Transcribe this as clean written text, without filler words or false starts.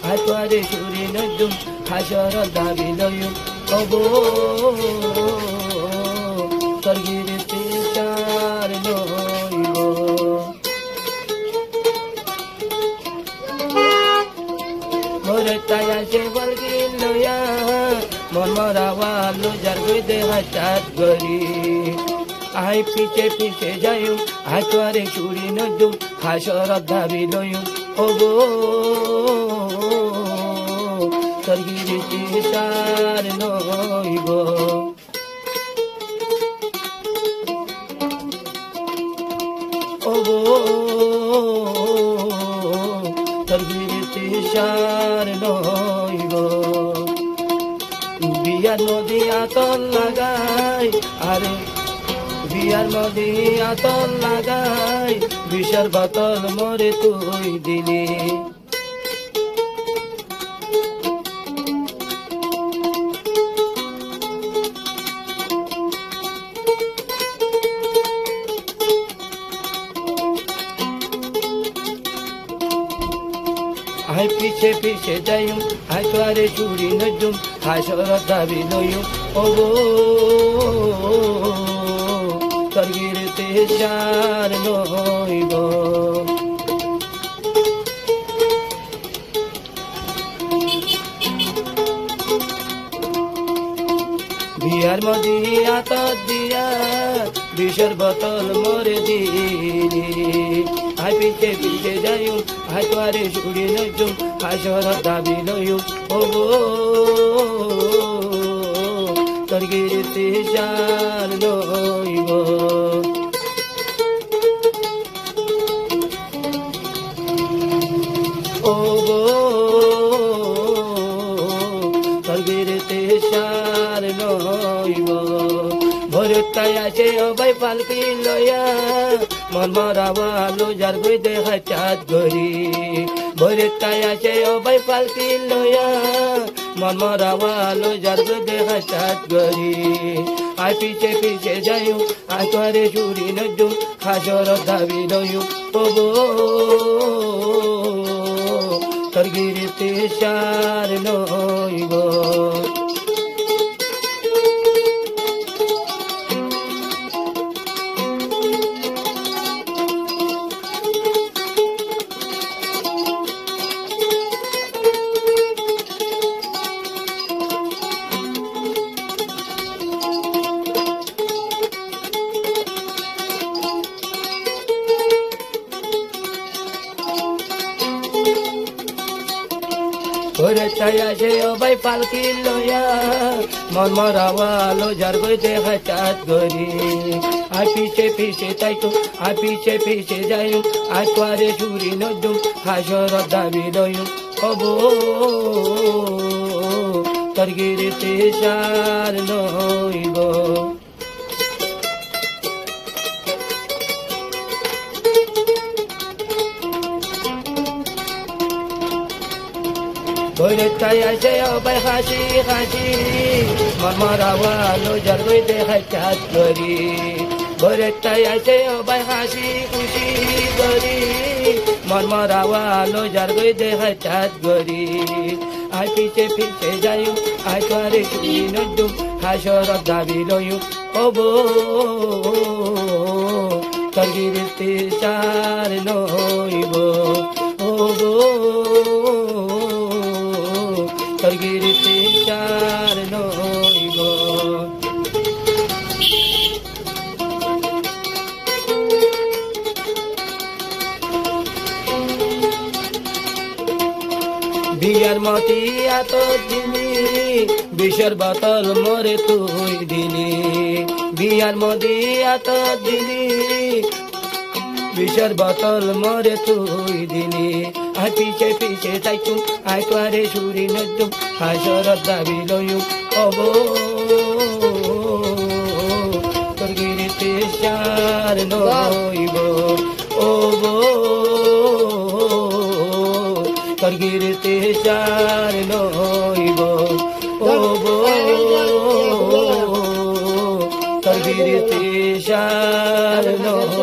আতরে সুরি নজুম হাসর দাবি লয়ুম ওগো স্বর্গের তেসার নইব মোরে তায়া সে বলকি লয়া মন মরাওয়া লো যার গইতে হাত গরি আই পিছে পিছে যায়ুম আতরে সুরি নজুম হাসর দাবি লয়ুম ওগো স্বর্গের তেসার নইব ওগো স্বর্গের তেসার নইব বিয়ার নদী আতর লাগাই আরে বিয়ার নদী আতর লাগাই বিষর বোতল মরে তুই দিলি আই পিছে পিছে যাইম আই তোরে চুরি নজুম হাসর দাবি লইম ওগো স্বর্গের তেসার নইব বিয়ার মদি আতর দিয়া বিষর বোতল মরে দিলি আই পিছে পিছে যাইম আই তোরে চুরি নজুম হাসর দাবি লইম ওগো স্বর্গের তেসার নইব ওগো স্বর্গের তেসার নইব ভরতাই আছে অবাই পালকি লয়া মন মরাওয়া লো যার গইতে হাত গরি ভরতাই আছে অবাই পালকি লয়া মন মরাওয়া লো যার গইতে হাত গরি আই পিছে পিছে যাইম আই তোরে চুরি নজুম হাসর দাবি লইম ওগো স্বর্গের তেসার নইব ওরে ছায়া সে অবাই পালকি লয়া মন মরাওয়া লো যার গইতে হাত গরি আই পিছে পিছে তাই তো আই পিছে পিছে যাইম আই তোরে চুরি নজুম হাসর দাবি লইম ওগো স্বর্গের তেসার নইব ওরে ছায়া সে অবাই হাসি হাসি মন মরাওয়া লো যার গইতে হাত গরি ওরে ছায়া সে অবাই হাসি খুশি গরি মন মরাওয়া লো যার গইতে হাত গরি আই পিছে পিছে যাইম আই তোরে চুরি নজুম হাসর দাবি লইম ওগো স্বর্গের তেসার নইব ওগো স্বর্গের তেসার নইব বিয়ার মতি এত দিলি বিষর বোতল মরে তুই দিলি বিয়ার মদি এত দিলি বিষর বোতল মরে তুই দিলি আই পিছে পিছে যাইতুম আই তোরে চুরি নজুম হাসর দাবি লইম ওগো স্বর্গের তেসার নইব ওগো স্বর্গের তেসার নইব ওগো স্বর্গের তেসার নইব